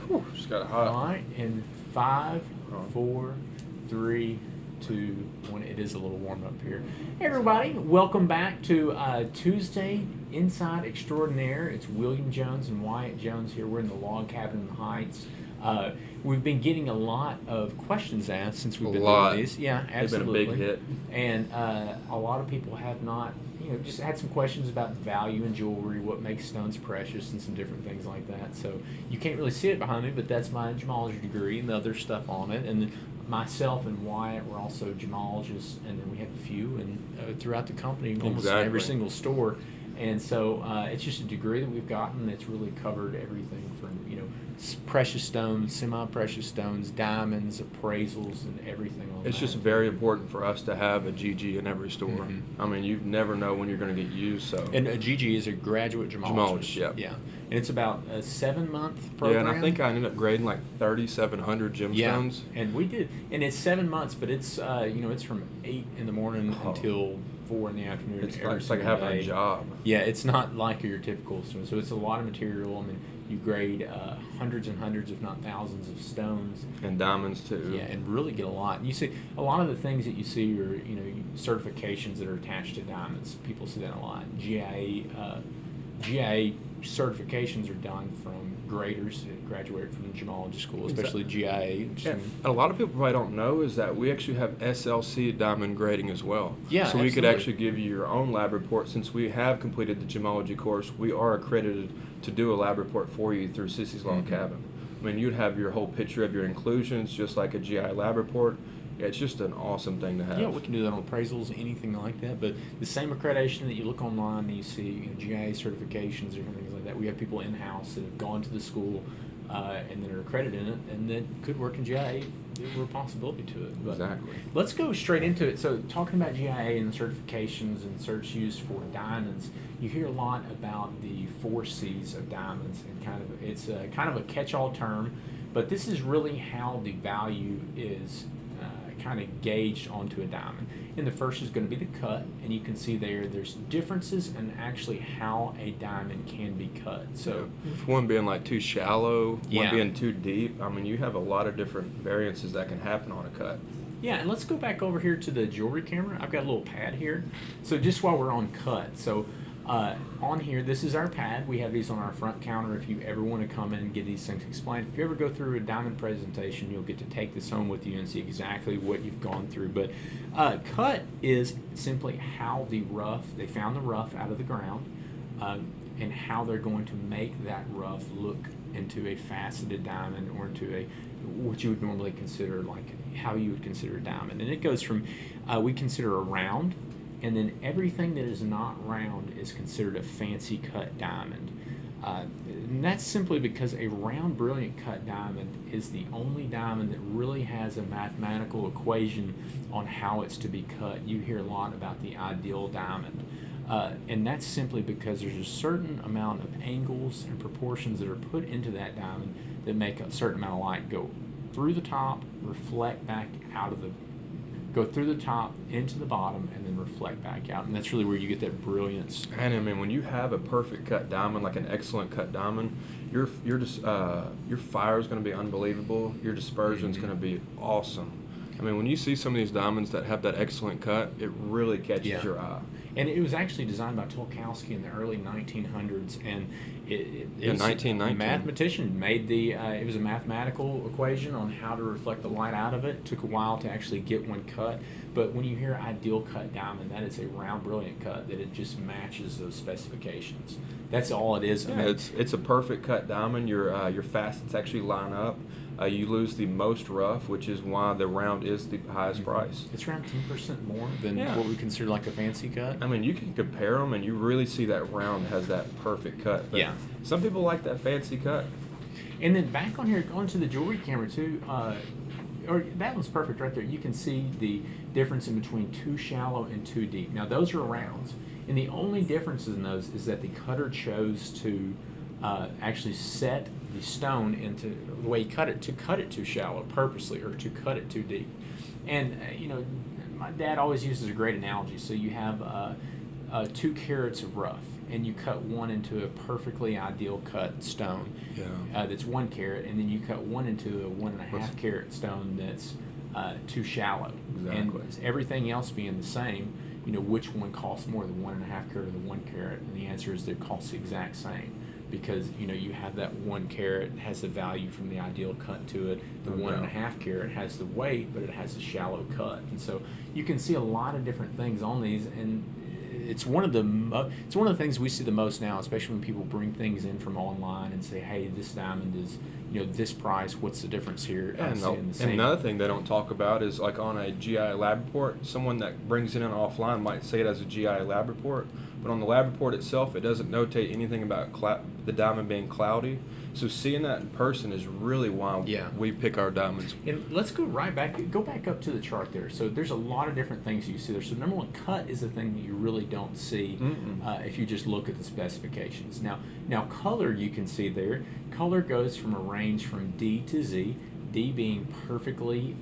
Whew, just got hot. All right, in 5, 4, 3, 2, 1. It is a little warm up here. Hey, everybody, welcome back to Tuesday Inside Extraordinaire. It's William Jones and Wyatt Jones here. We're in the log cabin in the Heights. We've been getting a lot of questions asked since we've been doing these. Yeah, absolutely. They've been a big hit. And a lot of people have not, just had some questions about value in jewelry, what makes stones precious, and some different things like that. So you can't really see it behind me, but that's my gemology degree and the other stuff on it. And then myself and Wyatt were also gemologists, and then we have a few and throughout the company, almost in every single store. And so it's just a degree that we've gotten that's really covered everything from, precious stones, semi-precious stones, diamonds, appraisals, and everything on that. It's just very important for us to have a GG in every store. Mm-hmm. I mean, you never know when you're going to get used. So. And a GG is a graduate gemologist. Yeah. Yeah. And it's about a 7-month program. Yeah, and I think I ended up grading like 3,700 gemstones. Yeah, and we did. And it's 7 months, but it's, it's from 8 in the morning until 4 in the afternoon. It's like having a job. Yeah, it's not like your typical stone. So it's a lot of material. I mean, you grade hundreds and hundreds, if not thousands, of stones. And diamonds, too. Yeah, and really get a lot. And you see, a lot of the things that you see are, certifications that are attached to diamonds. People see that a lot. GIA certifications are done from graders that graduate from the gemology school, especially GIA. And a lot of people probably don't know is that we actually have SLC diamond grading as well. Yeah, so we could actually give you your own lab report. Since we have completed the gemology course, we are accredited to do a lab report for you through Sissy's Log Cabin. I mean, you'd have your whole picture of your inclusions, just like a GI lab report. Yeah, it's just an awesome thing to have. Yeah, we can do that on appraisals, anything like that. But the same accreditation that you look online and you see, GIA certifications, different things like that. We have people in-house that have gone to the school and that are accredited in it and that could work in GIA. There were a possibility to it. But exactly. Let's go straight into it. So talking about GIA and the certifications and search used for diamonds, you hear a lot about the 4 C's of diamonds, and it's kind of a catch-all term, but this is really how the value is kind of gauged onto a diamond. And the first is going to be the cut, and you can see there's differences in actually how a diamond can be cut. So one being like too shallow, one being too deep. I mean, you have a lot of different variances that can happen on a cut. Yeah, and let's go back over here to the jewelry camera. I've got a little pad here. So just while we're on cut, so on here, this is our pad. We have these on our front counter if you ever want to come in and get these things explained. If you ever go through a diamond presentation, you'll get to take this home with you and see exactly what you've gone through. But cut is simply how they found the rough out of the ground and how they're going to make that rough look into a faceted diamond or into what you would normally consider, like how you would consider a diamond. And it goes from, we consider a round, and then everything that is not round is considered a fancy cut diamond. And that's simply because a round, brilliant cut diamond is the only diamond that really has a mathematical equation on how it's to be cut. You hear a lot about the ideal diamond. And that's simply because there's a certain amount of angles and proportions that are put into that diamond that make a certain amount of light go through the top, reflect back out of go through the top into the bottom, and then reflect back out. And that's really where you get that brilliance. And I mean, when you have a perfect cut diamond, like an excellent cut diamond, your fire is going to be unbelievable. Your dispersion is going to be awesome. I mean, when you see some of these diamonds that have that excellent cut, it really catches your eye. And it was actually designed by Tulkowski in the early 1900s, and in 1919, a mathematician made it was a mathematical equation on how to reflect the light out of it. It took a while to actually get one cut, but when you hear ideal cut diamond, that is a round, brilliant cut that it just matches those specifications. That's all it is. Yeah, it's a perfect cut diamond. Your facets actually line up. You lose the most rough, which is why the round is the highest price. It's around 10% more than what we consider like a fancy cut. I mean, you can compare them, and you really see that round has that perfect cut. But some people like that fancy cut. And then back on here, going to the jewelry camera too, or that one's perfect right there. You can see the difference in between too shallow and too deep. Now, those are rounds. And the only difference in those is that the cutter chose to actually set the stone into the way he cut it, to cut it too shallow purposely or to cut it too deep. And my dad always uses a great analogy. So you have 2 carats of rough, and you cut one into a perfectly ideal cut stone. Yeah. That's 1 carat, and then you cut one into a 1.5 carat stone that's too shallow. Exactly. And everything else being the same, which one costs more, the 1.5 carat or the 1 carat? And the answer is they cost the exact same. Because you have that 1 carat has the value from the ideal cut to it. The 1.5 carat has the weight, but it has a shallow cut, and so you can see a lot of different things on these. And it's one of the things we see the most now, especially when people bring things in from online and say, "Hey, this diamond is this price. What's the difference here?" And another thing they don't talk about is like on a GI lab report, someone that brings it in offline might say it as a GI lab report, but on the lab report itself, it doesn't notate anything about the diamond being cloudy. So seeing that in person is really why we pick our diamonds. And let's go back up to the chart there. So there's a lot of different things you see there. So number one, cut is the thing that you really don't see if you just look at the specifications. Now color, you can see there. Color goes from a range from D to Z. D being perfectly,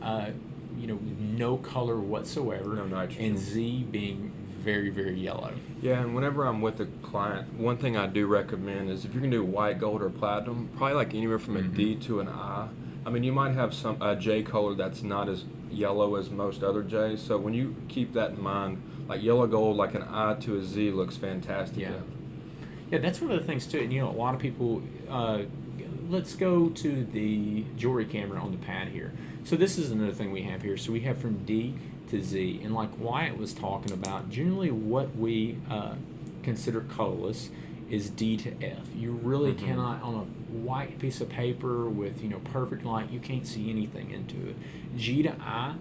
no color whatsoever. No nitrogen. And Z being very, very yellow. Yeah, and whenever I'm with a client, one thing I do recommend is if you can do white, gold, or platinum, probably like anywhere from a D to an I. I mean, you might have some J color that's not as yellow as most other J's. So when you keep that in mind, like yellow gold, like an I to a Z looks fantastic. Yeah, that's one of the things too. And a lot of people. Let's go to the jewelry camera on the pad here. So this is another thing we have here. So we have from D to Z, and like Wyatt was talking about, generally what we consider colorless is D to F. You really cannot, on a white piece of paper with perfect light, you can't see anything into it. G to I,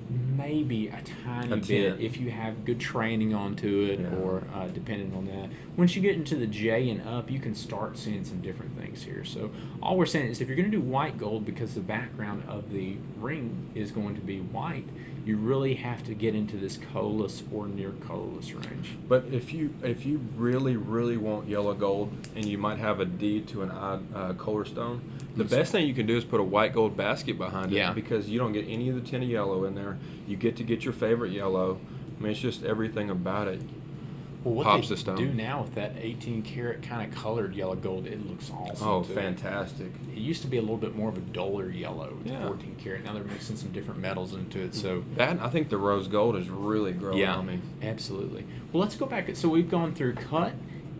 maybe a tiny bit if you have good training onto it, or depending on that. Once you get into the J and up, you can start seeing some different things here. So all we're saying is if you're going to do white gold, because the background of the ring is going to be white, you really have to get into this colorless or near colorless range. But if you really, really want yellow gold, and you might have a D to an I color stone, the best thing you can do is put a white gold basket behind it, because you don't get any of the tint of yellow in there. You get to get your favorite yellow. I mean, it's just everything about it. Well, what pops they the stone. do now with that 18 karat kind of colored yellow gold, it looks awesome. Oh, too. fantastic. It used to be a little bit more of a duller yellow with the 14 karat. Now they're mixing some different metals into it. So that, I think the rose gold is really growing on me. Absolutely. Well, let's go back. So we've gone through cut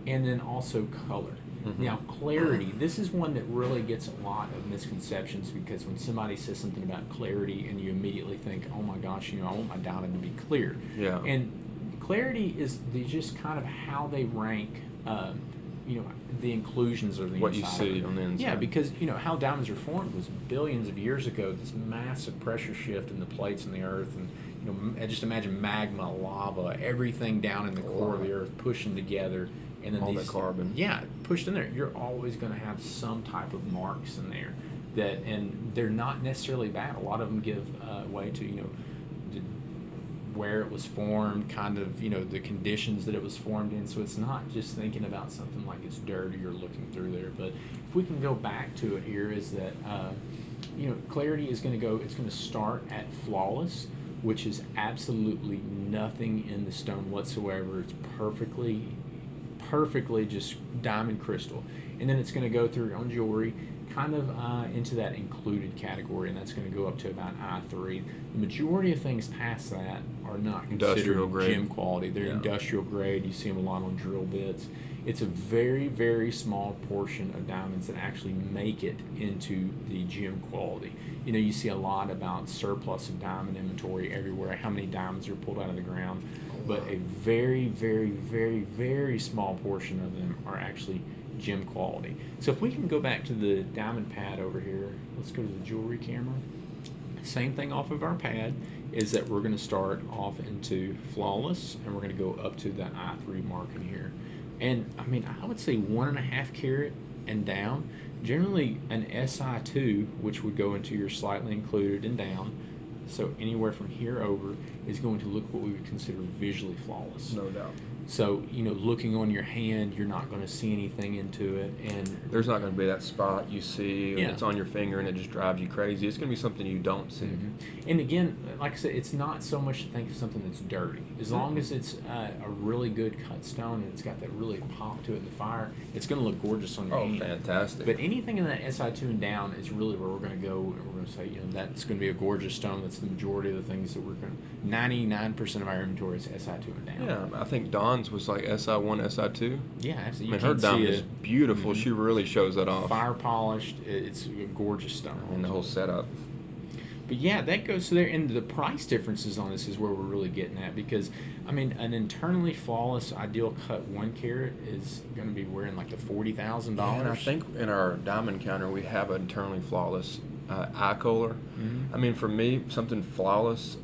and then also color. Now, clarity, this is one that really gets a lot of misconceptions, because when somebody says something about clarity and you immediately think, oh my gosh, I want my diamond to be clear. Yeah. And clarity is just kind of how they rank, the inclusions of the what inside. you see on the inside. Yeah, because, how diamonds are formed was billions of years ago, this massive pressure shift in the plates in the earth, and, just imagine magma, lava, everything down in the core of the earth pushing together. And then all the carbon. Yeah, pushed in there. You're always going to have some type of marks in there and they're not necessarily bad. A lot of them give way to, where it was formed, kind of, the conditions that it was formed in. So it's not just thinking about something like it's dirty or looking through there. But if we can go back to it here, is that, clarity is going to it's going to start at flawless, which is absolutely nothing in the stone whatsoever. It's perfectly just diamond crystal, and then it's going to go through on jewelry kind of into that included category, and that's going to go up to about I3. The majority of things past that are not considered gem quality. They're industrial grade. You see them a lot on drill bits. It's a very, very small portion of diamonds that actually make it into the gem quality. You see a lot about surplus of diamond inventory everywhere, how many diamonds are pulled out of the ground, but a very, very, very, very small portion of them are actually gem quality. So if we can go back to the diamond pad over here, let's go to the jewelry camera. Same thing off of our pad is that we're going to start off into flawless, and we're going to go up to the I3 marking here. And I mean, I would say 1.5 carat and down. Generally an SI2, which would go into your slightly included and down. So anywhere from here over is going to look what we would consider visually flawless. No doubt. So, looking on your hand, you're not going to see anything into it. And There's not going to be that spot you see, Yeah. it's on your finger and it just drives you crazy. It's going to be something you don't see. And again, like I said, it's not so much to think of something that's dirty. As long as it's a really good cut stone and it's got that really pop to it in the fire, it's going to look gorgeous on your Oh, hand. fantastic. But anything in that SI2 and down is really where we're going to go, and we're going to say, that's going to be a gorgeous stone. That's the majority of the things that we're going to. 99% of our inventory is SI2 and down. Yeah, I think Dawn's was like SI1, SI2. Yeah, absolutely. I mean, her diamond is beautiful. She really shows that off. Fire polished. It's a gorgeous stone. And the whole setup. But yeah, that goes to there, and the price differences on this is where we're really getting at, because I mean, an internally flawless ideal cut 1 carat is going to be wearing like the $40,000. Yeah, and I think in our diamond counter we have an internally flawless eye color. I mean, for me, something flawless,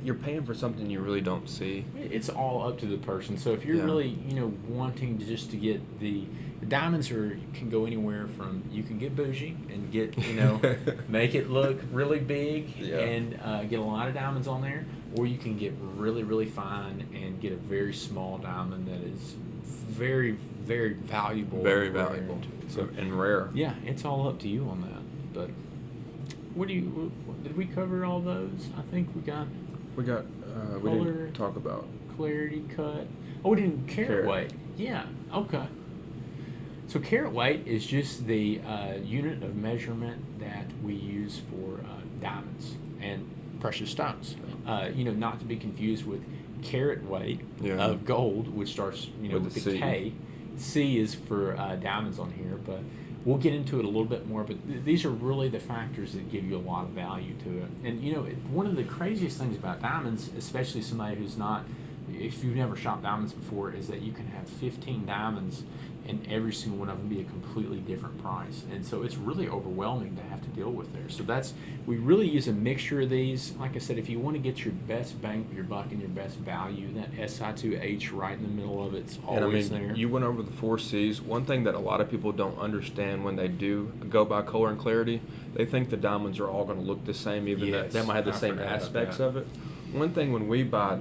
you're paying for something you really don't see. It's all up to the person. So if you're really, wanting to just to get the diamonds can go anywhere from, you can get bougie and get, make it look really big and get a lot of diamonds on there, or you can get really, really fine and get a very small diamond that is very, very valuable. Very valuable. So, and rare. Yeah, it's all up to you on that. But did we cover all those? I think we got we color, didn't talk about clarity, cut. Oh, we didn't carat weight. Yeah, okay. So carat weight is just the unit of measurement that we use for diamonds and precious stones. Not to be confused with carat weight of gold, which starts with the K. C is for diamonds on here, but we'll get into it a little bit more. But these are really the factors that give you a lot of value to it. And one of the craziest things about diamonds, especially somebody who's not, if you've never shot diamonds before, is that you can have 15 diamonds and every single one of them be a completely different price. And so it's really overwhelming to have to deal with there. So we really use a mixture of these. Like I said, if you want to get your best bang for your buck and your best value, that SI2H right in the middle of it's always there. You went over the 4 C's. One thing that a lot of people don't understand when they do go by color and clarity, they think the diamonds are all going to look the same, even that they might have the same aspects of it. One thing when we buy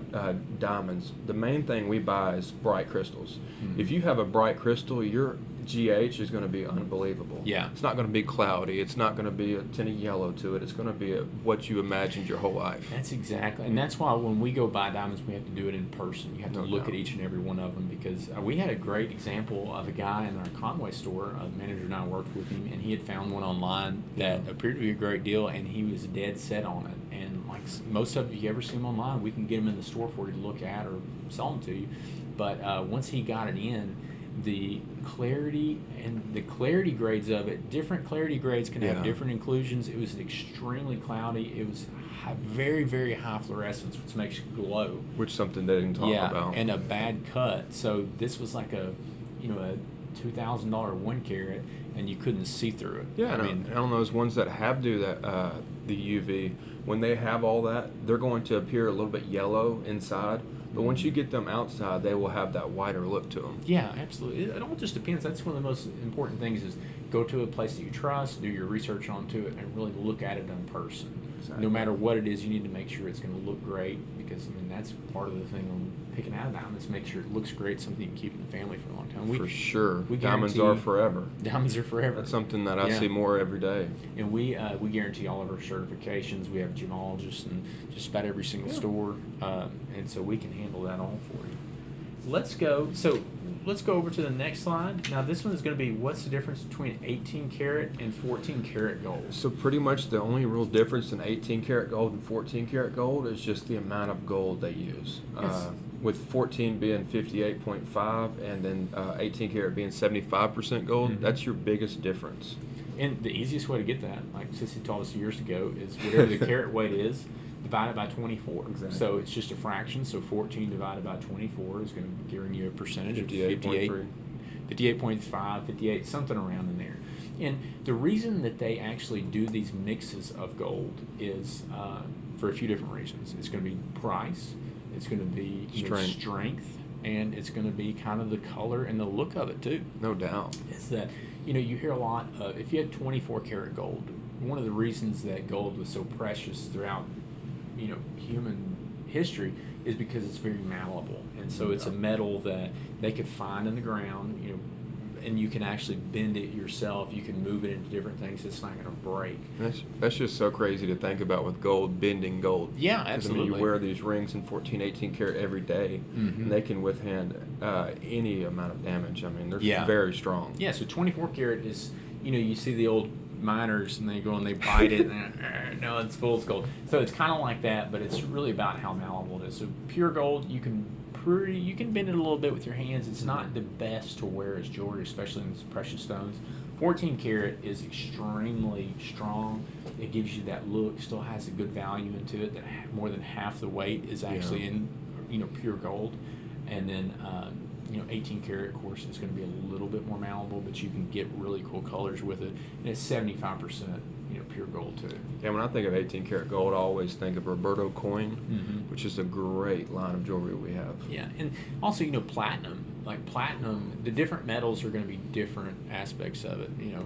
diamonds, the main thing we buy is bright crystals. If you have a bright crystal, your GH is going to be unbelievable. Yeah. It's not going to be cloudy. It's not going to be a tint of yellow to it. It's going to be what you imagined your whole life. That's exactly. And that's why when we go buy diamonds, we have to do it in person. You have to look at each and every one of them, because we had a great example of a guy in our Conway store. The manager and I worked with him, and he had found one online that appeared to be a great deal, and he was dead set on it. And like most of you ever see them online, we can get them in the store for you to look at or sell them to you. But once he got it in, the clarity and the clarity grades of it, different clarity grades can have different inclusions. It was extremely cloudy. It was very, very high fluorescence, which makes it glow. Which is something they didn't talk about. And a bad cut. So this was like a $2,000 1 carat, and you couldn't see through it. Yeah, and on those ones that have the UV, when they have all that, they're going to appear a little bit yellow inside. But once you get them outside, they will have that whiter look to them. Yeah, absolutely. It all just depends. That's one of the most important things is go to a place that you trust, do your research onto it, and really look at it in person. Exactly. No matter what it is, you need to make sure it's going to look great, because, that's part of the thing on picking out diamonds, make sure it looks great, something you can keep in the family for a long time. For sure. Diamonds are forever. Diamonds are forever. That's something that I see more every day. And we guarantee all of our certifications. We have gemologists in just about every single store, and so we can handle that all for you. Let's go over to the next slide. Now this one is going to be, what's the difference between 18 karat and 14 karat gold? So pretty much the only real difference in 18 karat gold and 14 karat gold is just the amount of gold they use. Yes. With 14 being 58.5 and then 18 karat being 75% gold, that's your biggest difference. And the easiest way to get that, like Sissy taught us years ago, is whatever the carat weight is, divided by 24. Exactly. So it's just a fraction. So 14 divided by 24 is going to give you a percentage of 58.5, 58, something around in there. And the reason that they actually do these mixes of gold is for a few different reasons. It's going to be price, it's going to be strength, and it's going to be kind of the color and the look of it too. No doubt. It's that, you hear a lot of, if you had 24 karat gold, one of the reasons that gold was so precious throughout human history is because it's very malleable, and so it's a metal that they could find in the ground, you know, and you can actually bend it yourself. You can move it into different things. It's not going to break. That's just so crazy to think about with gold, bending gold. Yeah, 'Cause, absolutely. I mean, you wear these rings in 14, 18 karat every day, and they can withstand any amount of damage. I mean, they're very strong. Yeah, so 24 karat is, you know, you see the old miners and they go and they bite it and no, it's fool's gold. So it's kind of like that, but it's really about how malleable it is. So pure gold, you can bend it a little bit with your hands. It's not the best to wear as jewelry, especially in these precious stones. 14 karat is extremely strong. It gives you that look, still has a good value into it. That more than half the weight is actually in, you know, pure gold. And then, you know, 18 karat, of course, is going to be a little bit more malleable, but you can get really cool colors with it. And it's 75%, you know, pure gold too. Yeah, when I think of 18 karat gold, I always think of Roberto coin, which is a great line of jewelry we have. Yeah, and also, you know, platinum. Like platinum, the different metals are going to be different aspects of it. You know,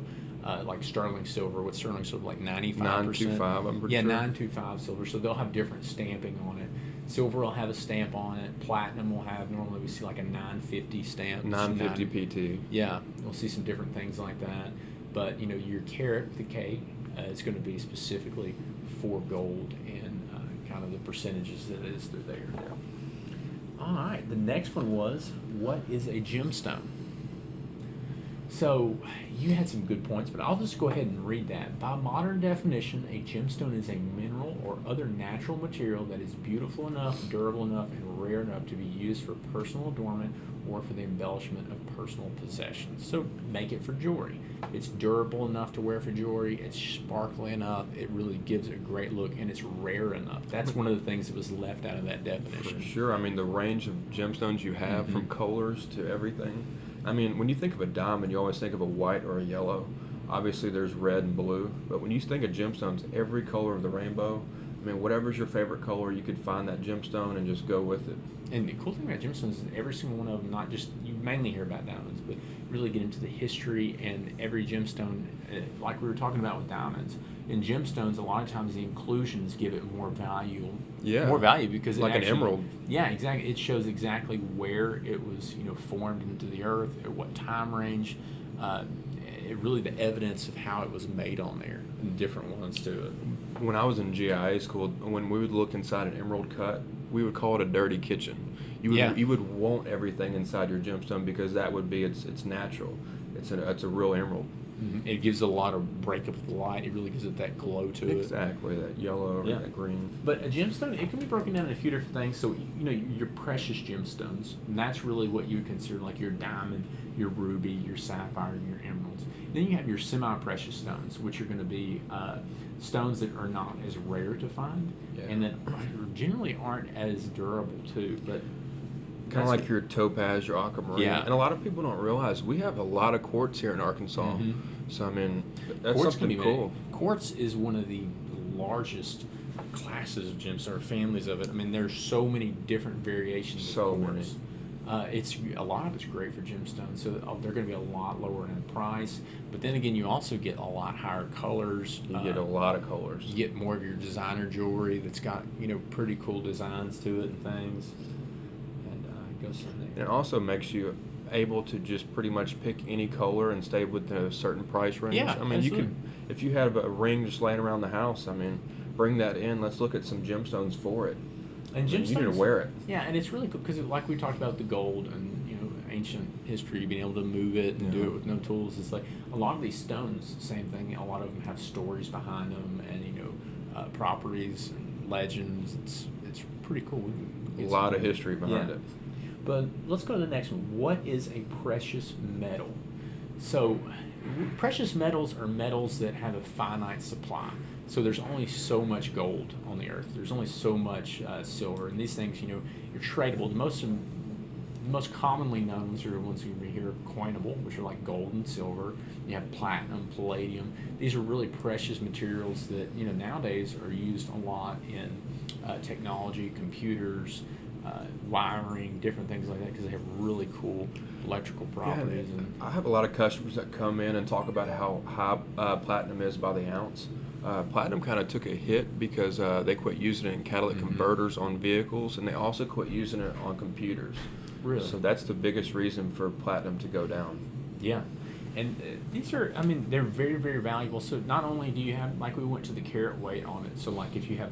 like sterling silver. What's sterling silver? Like 95%. 925, I'm pretty sure. 925 silver. So they'll have different stamping on it. Silver will have a stamp on it. Platinum will have, normally we see like a 950 stamp. 950 PT. Yeah, we'll see some different things like that. But, you know, your carat, the K, is going to be specifically for gold and kind of the percentages that it is through there. All right, the next one was, what is a gemstone? So you had some good points, but I'll just go ahead and read that. By modern definition, a gemstone is a mineral or other natural material that is beautiful enough, durable enough, and rare enough to be used for personal adornment or for the embellishment of personal possessions. So make it for jewelry. It's durable enough to wear for jewelry. It's sparkly enough. It really gives it a great look, and it's rare enough. That's one of the things that was left out of that definition. For sure. I mean, the range of gemstones you have, from colors to everything. I mean, when you think of a diamond, you always think of a white or a yellow. Obviously, there's red and blue. But when you think of gemstones, every color of the rainbow, I mean, whatever's your favorite color, you could find that gemstone and just go with it. And the cool thing about gemstones is every single one of them, not just, you mainly hear about diamonds, but really get into the history, and every gemstone, like we were talking about with diamonds, in gemstones, a lot of times the inclusions give it more value. Yeah. More value because Like it an actually, emerald. Yeah, exactly. It shows exactly where it was, you know, formed into the earth, at what time range. Really the evidence of how it was made on there, and different ones to it. When I was in GIA school, when we would look inside an emerald cut, we would call it a dirty kitchen. You would want everything inside your gemstone because that would be it's natural. It's a real emerald. Mm-hmm. It gives a lot of break up of the light. It really gives it that glow to it. Exactly, that yellow or that green. But a gemstone, it can be broken down into a few different things. So, you know, your precious gemstones, and that's really what you would consider like your diamond, your ruby, your sapphire, and your emeralds. Then you have your semi-precious stones, which are going to be stones that are not as rare to find, and that generally aren't as durable too. But kind of like your topaz, your aquamarine. Yeah. And a lot of people don't realize we have a lot of quartz here in Arkansas. So, I mean, that's quartz something cool. Quartz is one of the largest classes of gemstones, or families of it. I mean, there's so many different variations of quartz. It's a lot of it's great for gemstones, so they're going to be a lot lower in price. But then again, you also get a lot higher colors. You get a lot of colors. You get more of your designer jewelry that's got, you know, pretty cool designs to it and things. And it goes from there. It also makes you able to just pretty much pick any color and stay within a certain price range. Yeah, I mean, absolutely. you could, if you have a ring just laying around the house, I mean, bring that in. Let's look at some gemstones for it. And gemstones, you need to wear it. Yeah, and it's really cool because, like we talked about the gold and, you know, ancient history, being able to move it and do it with no tools. It's like a lot of these stones, same thing. A lot of them have stories behind them, and you know, properties and legends. It's pretty cool. A lot of history behind it. But let's go to the next one. What is a precious metal? So, precious metals are metals that have a finite supply. So there's only so much gold on the earth. There's only so much silver, and these things, you know, are tradable. The most commonly known ones are the ones you hear coinable, which are like gold and silver. You have platinum, palladium. These are really precious materials that, you know, nowadays are used a lot in technology, computers, wiring, different things like that, because they have really cool electrical properties. And I have a lot of customers that come in and talk about how high platinum is by the ounce. Platinum kind of took a hit because they quit using it in catalytic converters on vehicles, and they also quit using it on computers. Really? So that's the biggest reason for platinum to go down. Yeah. And these are, I mean, they're very, very valuable. So not only do you have, like we went to the carat weight on it. So like if you have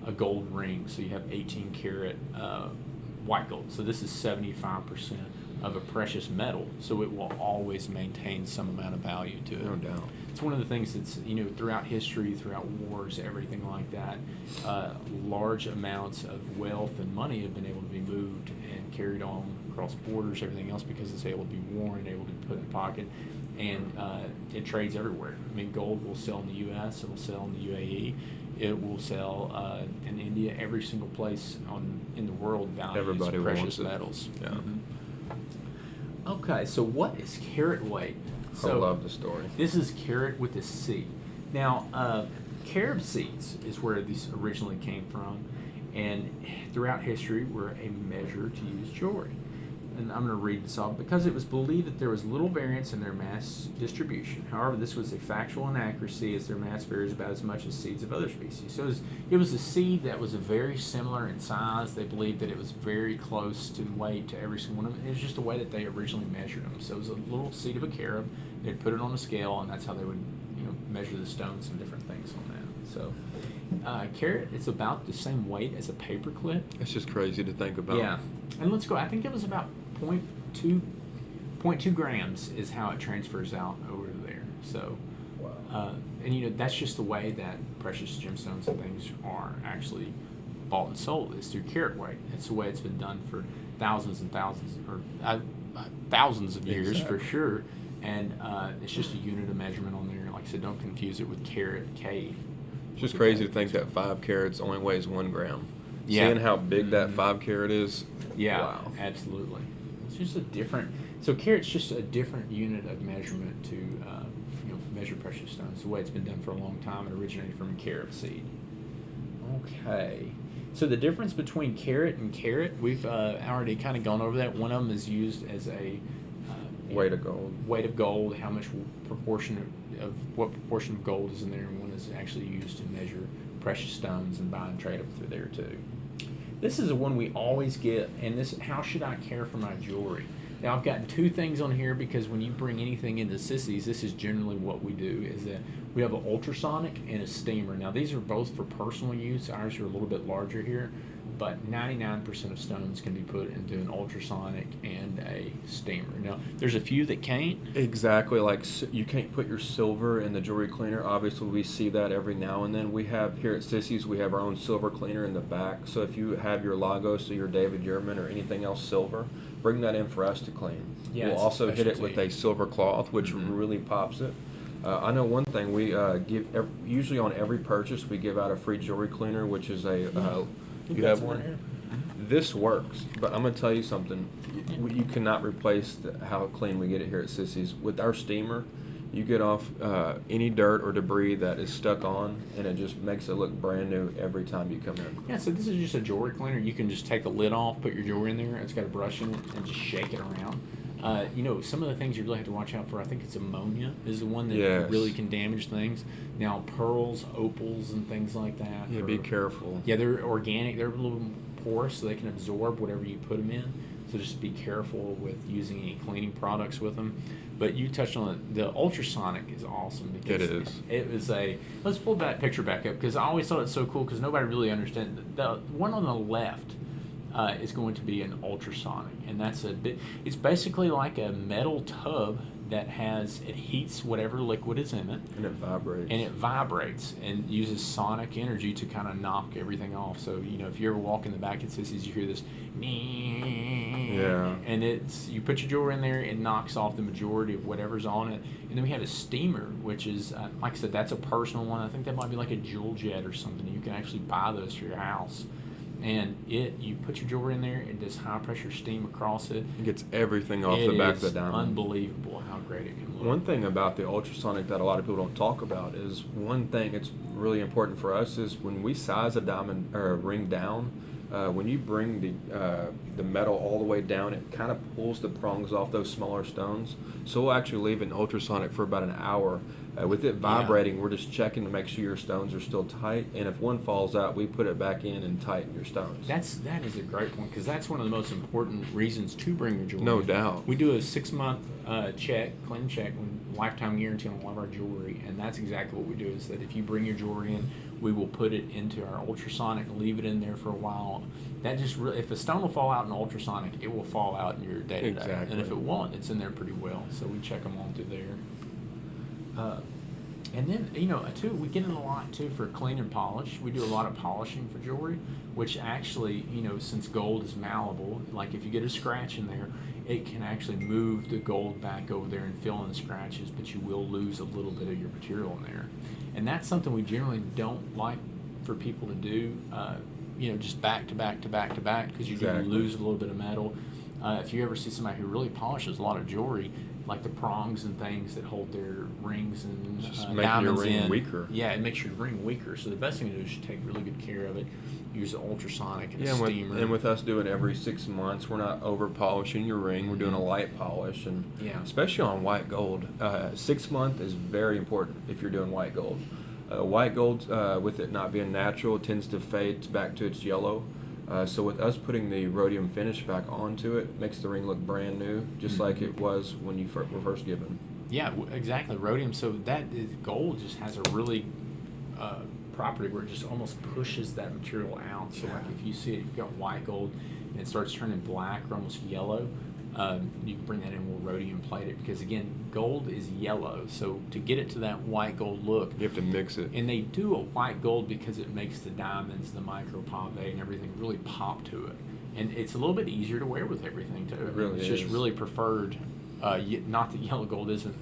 a gold ring, so you have 18 karat white gold. So this is 75% of a precious metal. So it will always maintain some amount of value to it. No doubt. It's one of the things that's, throughout history, throughout wars, everything like that, large amounts of wealth and money have been able to be moved and carried on across borders, everything else, because it's able to be worn, able to be put in the pocket, and it trades everywhere. I mean, gold will sell in the U.S., it will sell in the UAE, it will sell in India, every single place in the world values Everybody precious wants it. metals. Yeah. Okay, so what is carat weight? I love the story. This is carat with a C. Now, carob seeds is where these originally came from, and throughout history were a measure to use jewelry. And I'm going to read this off. Because it was believed that there was little variance in their mass distribution. However, this was a factual inaccuracy, as their mass varies about as much as seeds of other species. So it was a seed that was very similar in size. They believed that it was very close to weight to every single one of them. It was just the way that they originally measured them. So it was a little seed of a carob. They'd put it on a scale, and that's how they would measure the stones and different things on that. So carat, it's about the same weight as a paper clip. It's just crazy to think about. Yeah. And let's go. I think it was about 0.2 grams is how it transfers out over there. So, and that's just the way that precious gemstones and things are actually bought and sold, is through carat weight. It's the way it's been done for thousands and thousands, or thousands of years for sure. And it's just a unit of measurement on there. Like I said, don't confuse it with carat, K. It's just crazy to think that 5 carats only weighs 1 gram. Yeah. Seeing how big that 5 carat is. Yeah, Wow. absolutely. It's just a different. So carat's just a different unit of measurement to measure precious stones. The way it's been done for a long time. It originated from a carob seed. Okay. So the difference between carat and carat, we've already kind of gone over that. One of them is used as a Weight of gold. Weight of gold. How much proportion of gold is in there, and one is actually used to measure precious stones and buy and trade them through there too. This is the one we always get, and this, how should I care for my jewelry? Now, I've gotten 2 things on here, because when you bring anything into Sissy's, this is generally what we do, is that we have an ultrasonic and a steamer. Now, these are both for personal use. Ours are a little bit larger here, but 99% of stones can be put into an ultrasonic and a steamer. Now, there's a few that can't. Exactly, like you can't put your silver in the jewelry cleaner. Obviously, we see that every now and then. We have here at Sissy's, we have our own silver cleaner in the back. So if you have your Lagos or your David Yurman or anything else silver, bring that in for us to clean. Yeah, we'll it's also a hit it specialty. with a silver cloth, which really pops it. I know one thing, we give usually on every purchase we give out a free jewelry cleaner, which is a you have one? This works, but I'm going to tell you something. You cannot replace how clean we get it here at Sissy's. With our steamer, you get off any dirt or debris that is stuck on, and it just makes it look brand new every time you come in. Yeah, so this is just a jewelry cleaner. You can just take the lid off, put your jewelry in there. It's got a brush in it, and just shake it around. Some of the things you really have to watch out for, I think it's ammonia is the one that Yes. really can damage things. Now, pearls, opals, and things like that. Yeah, be careful. Yeah, they're organic. They're a little porous, so they can absorb whatever you put them in. So just be careful with using any cleaning products with them. But you touched on it. The ultrasonic is awesome. Because It is. It was let's pull that picture back up, because I always thought it's so cool, because nobody really understands. The one on the left is going to be an ultrasonic, and that's it's basically like a metal tub that it heats whatever liquid is in it. And it vibrates. And it vibrates and uses sonic energy to kind of knock everything off. So, if you ever walk in the back at Sissy's, you hear this, Yeah. and you put your jewelry in there, it knocks off the majority of whatever's on it. And then we have a steamer, which is, like I said, that's a personal one. I think that might be like a jewel jet or something. You can actually buy those for your house. And you put your jewelry in there, it does high pressure steam across it. It gets everything off the back of the diamond. Unbelievable how great it can look. One thing about the ultrasonic that a lot of people don't talk about is one thing it's really important for us is when we size a diamond or a ring down, when you bring the metal all the way down, it kind of pulls the prongs off those smaller stones. So we'll actually leave it in ultrasonic for about an hour. With it vibrating, we're just checking to make sure your stones are still tight. And if one falls out, we put it back in and tighten your stones. That is a great point, because that's one of the most important reasons to bring your jewelry. No doubt. We do a 6-month clean check, lifetime guarantee on all of our jewelry, and that's exactly what we do. Is that if you bring your jewelry in, we will put it into our ultrasonic, leave it in there for a while. That just really, if a stone will fall out in ultrasonic, it will fall out in your day-to-day. Exactly. And if it won't, it's in there pretty well. So we check them all through there. And then, too, we get in a lot, too, for clean and polish. We do a lot of polishing for jewelry, which actually, since gold is malleable, like if you get a scratch in there, it can actually move the gold back over there and fill in the scratches, but you will lose a little bit of your material in there. And that's something we generally don't like for people to do, just back to back to back to back, because you're going to lose a little bit of metal. If you ever see somebody who really polishes a lot of jewelry, like the prongs and things that hold their rings and just make your diamonds ring in, weaker. Yeah, it makes your ring weaker. So the best thing to do is take really good care of it. Use an ultrasonic and a steamer. And with us doing every 6 months, we're not over polishing your ring. We're doing a light polish, and especially on white gold. 6 month is very important if you're doing white gold. White gold, with it not being natural, tends to fade back to its yellow. So with us putting the rhodium finish back onto it, makes the ring look brand new, just like it was when you were first given. Yeah, exactly. Rhodium. So gold just has a really property where it just almost pushes that material out. So like if you see it, you've got white gold, and it starts turning black or almost yellow, you can bring that in, we'll rhodium plate it, because again, gold is yellow. So to get it to that white gold look, you have to mix it. And they do a white gold because it makes the diamonds, the micro pave and everything really pop to it. And it's a little bit easier to wear with everything too. It really it's is. just really preferred. Not that yellow gold isn't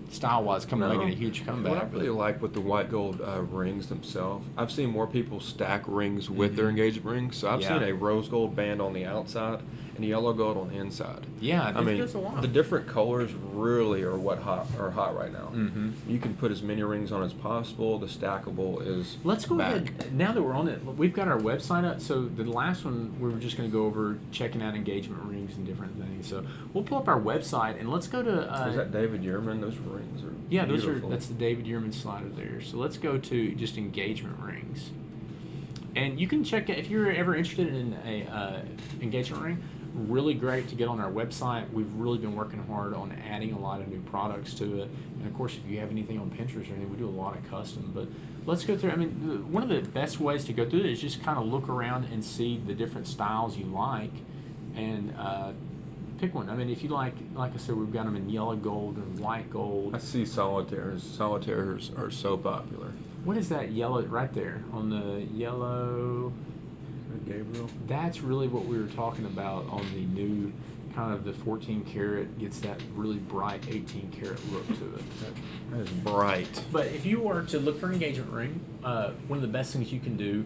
style-wise making a huge comeback. What I really like with the white gold rings themselves, I've seen more people stack rings with their engagement rings. So I've seen a rose gold band on the outside and yellow gold on the inside. Yeah, I mean, does a lot. The different colors really are what are hot right now. Mm-hmm. You can put as many rings on as possible. The stackable is Let's go back. ahead. Now that we're on it, we've got our website up. So the last one, we were just going to go over checking out engagement rings and different things. So we'll pull up our website and let's go to... is that David Yurman? Those rings are beautiful. That's the David Yurman slider there. So let's go to just engagement rings. And you can check it if you're ever interested in a engagement ring. Really great to get on our website. We've really been working hard on adding a lot of new products to it. And of course, if you have anything on Pinterest or anything, we do a lot of custom. But let's go through. I mean, one of the best ways to go through it is just kind of look around and see the different styles you like, and pick one. I mean, if you like I said, we've got them in yellow gold and white gold. I see solitaires. Solitaires are so popular. What is that yellow right there on the yellow? Gabriel. That's really what we were talking about on the new kind of the 14 karat, gets that really bright 18 karat look to it. That is bright. But if you were to look for an engagement ring, one of the best things you can do,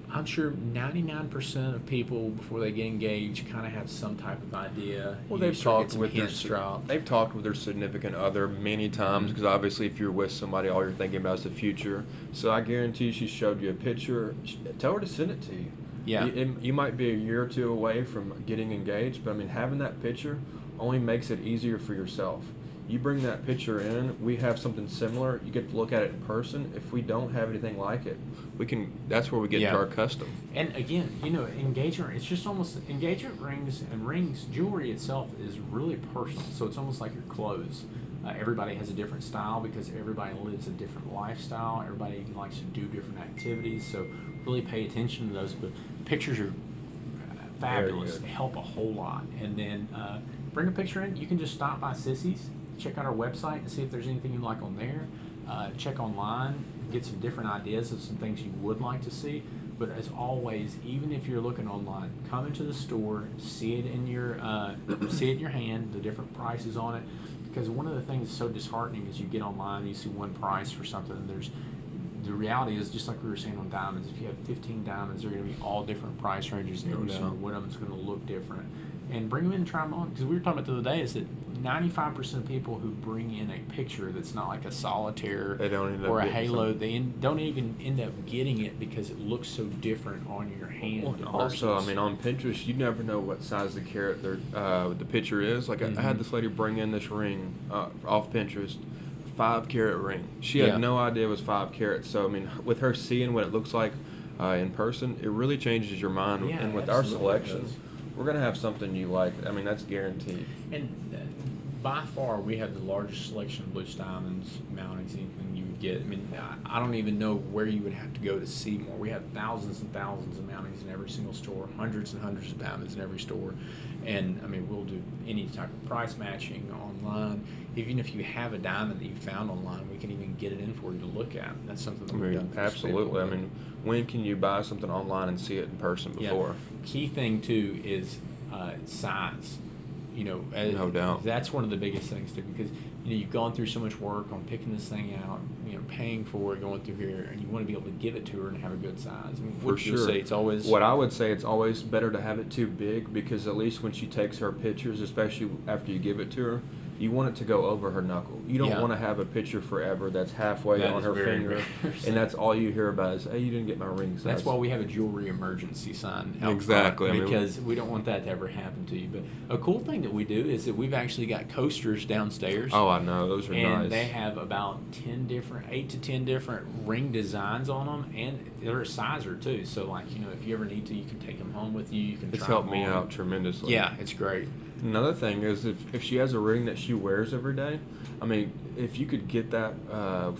I'm sure 99% of people before they get engaged kind of have some type of idea. Well, they've talked with their significant other many times, because obviously if you're with somebody, all you're thinking about is the future. So I guarantee she showed you a picture. Tell her to send it to you. Yeah. You might be a year or two away from getting engaged, but I mean, having that picture only makes it easier for yourself. You bring that picture in, we have something similar, you get to look at it in person. If we don't have anything like it, that's where we get to our custom. And again, engagement, it's just almost, engagement rings and jewelry itself is really personal. So it's almost like your clothes. Everybody has a different style because everybody lives a different lifestyle. Everybody likes to do different activities. So really pay attention to those. But pictures are fabulous. They help a whole lot. And then bring a picture in. You can just stop by Sissy's, check out our website and see if there's anything you like on there. Check online, get some different ideas of some things you would like to see. But as always, even if you're looking online, come into the store, see it in your hand, the different prices on it. Because one of the things that's so disheartening is you get online, you see one price for something, and the reality is, just like we were saying on diamonds, if you have 15 diamonds, they're going to be all different price ranges. Every single one of them is going to look different. And bring them in and try them on. Because we were talking about the other day is that 95% of people who bring in a picture that's not like a solitaire They don't end up or a getting halo, something. don't even end up getting it because it looks so different on your hand. Well, and also, I mean, on Pinterest, you never know what size the carat the picture is. Like, I had this lady bring in this ring off Pinterest, 5-carat ring. She had no idea it was 5 carats. So, I mean, with her seeing what it looks like in person, it really changes your mind. Yeah, and with our selection, we're going to have something you like. I mean, that's guaranteed. And by far, we have the largest selection of loose diamonds, mountings, anything you would get. I mean, I don't even know where you would have to go to see more. We have thousands and thousands of mountings in every single store, hundreds and hundreds of diamonds in every store. And, I mean, we'll do any type of price matching online. Even if you have a diamond that you found online, we can even get it in for you to look at. That's something that we've done for absolutely. people. I mean, when can you buy something online and see it in person before? Key thing, too, is size. You know, no doubt. That's one of the biggest things too, because you've gone through so much work on picking this thing out, paying for it, going through here, and you want to be able to give it to her and have a good size. I mean, for sure. Say it's always what I would say, it's always better to have it too big, because at least when she takes her pictures, especially after you give it to her, you want it to go over her knuckle. You don't want to have a picture forever that's halfway on her finger, and that's all you hear about is, hey, you didn't get my ring size. That's why we have a jewelry emergency sign out exactly front, because we don't want that to ever happen to you. But a cool thing that we do is that we've actually got coasters downstairs. Oh, I know. Those are nice. And they have about 8 to 10 different ring designs on them, and they're a sizer too. So, like, if you ever need to, you can take them home with you. You can It's try helped them me on. out tremendously. Yeah, it's great. Another thing is if she has a ring that she wears every day, I mean, if you could get that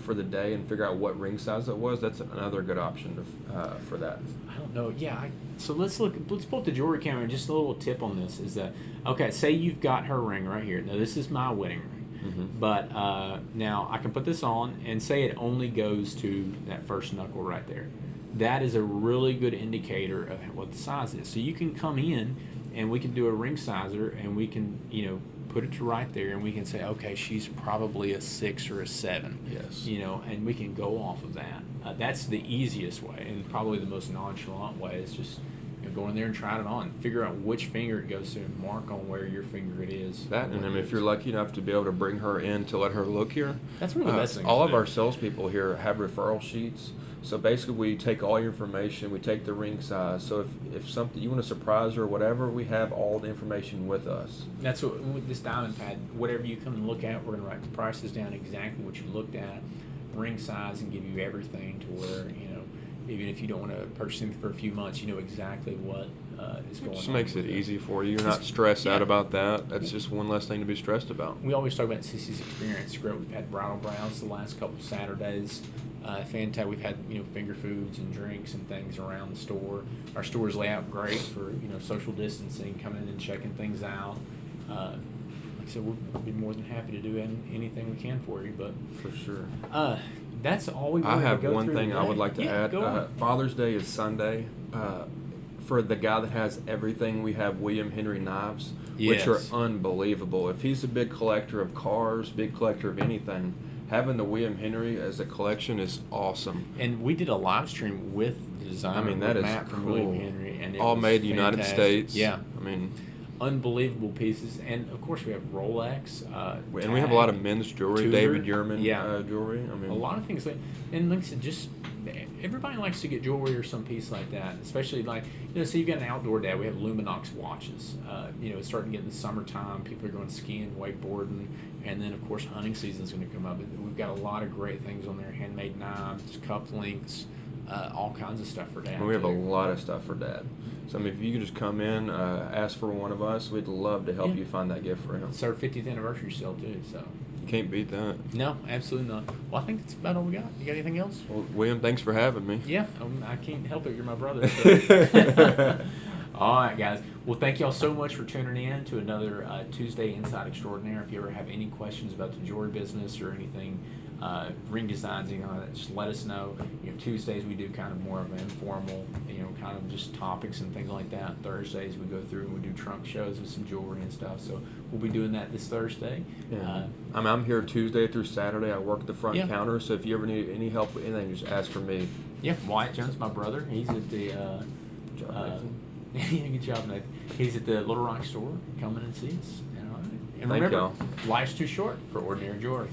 for the day and figure out what ring size it was, that's another good option for that. I don't know. Yeah. So let's pull up the jewelry camera. And just a little tip on this is that, okay, say you've got her ring right here. Now, this is my wedding ring. But now I can put this on and say it only goes to that first knuckle right there. That is a really good indicator of what the size is. So you can come in and we can do a ring sizer, and we can, put it to right there, and we can say, okay, she's probably a 6 or a 7. Yes. And we can go off of that. That's the easiest way, and probably the most nonchalant way is just go in there and try it on. Figure out which finger it goes to, and mark on where your finger it is. That, and I mean, if you're lucky enough to be able to bring her in to let her look here, that's one of the best things. All of our salespeople here have referral sheets. So basically, we take all your information, we take the ring size. So if something you want to surprise her or whatever, we have all the information with us. That's what with this diamond pad. Whatever you come and look at, we're going to write the prices down exactly what you looked at, ring size, and give you everything to where even if you don't want to purchase them for a few months, you know exactly what is going on. It just makes it easy for you. You're not stressed out about that. That's just one less thing to be stressed about. We always talk about Sissy's experience. It's great. We've had bridal brows the last couple Saturdays. Fantastic. We've had finger foods and drinks and things around the store. Our stores lay out great for social distancing, coming in and checking things out. Like I said, we'll be more than happy to do anything we can for you. But for sure. That's all we. I have one thing today. I would like to add. Father's Day is Sunday. For the guy that has everything, we have William Henry knives, which are unbelievable. If he's a big collector of cars, big collector of anything, having the William Henry as a collection is awesome. And we did a live stream with the designer. I mean, that is Matt from cool. William Henry, and it all was made in the United States. Yeah, I mean, unbelievable pieces, and of course we have Rolex. And we have a lot of men's jewelry, Tudor, David Yurman jewelry. I mean, a lot of things. And like I said, just everybody likes to get jewelry or some piece like that, especially like so you've got an outdoor day. We have Luminox watches. It's starting to get in the summertime. People are going skiing, wakeboarding, and then of course hunting season is going to come up. We've got a lot of great things on there: handmade knives, cufflinks, all kinds of stuff for Dad. We have a lot of stuff for Dad. So I mean, if you could just come in, ask for one of us, we'd love to help you find that gift for him. It's our 50th anniversary sale too, so. You can't beat that. No, absolutely not. Well, I think that's about all we got. You got anything else? Well, William, thanks for having me. Yeah, I can't help it. You're my brother. So. All right, guys. Well, thank y'all so much for tuning in to another Tuesday Inside Extraordinaire. If you ever have any questions about the jewelry business or anything, ring designs, anything like that, just let us know. Tuesdays we do kind of more of an informal, kind of just topics and things like that. Thursdays we go through and we do trunk shows with some jewelry and stuff. So we'll be doing that this Thursday. Yeah. I'm here Tuesday through Saturday. I work the front counter. So if you ever need any help with anything, just ask for me. Yeah, Wyatt Jones, my brother. He's at the. Good job, Nathan. He's at the Little Rock store. Come in and see us. All right. And Thank remember, y'all. life's too short for ordinary jewelry.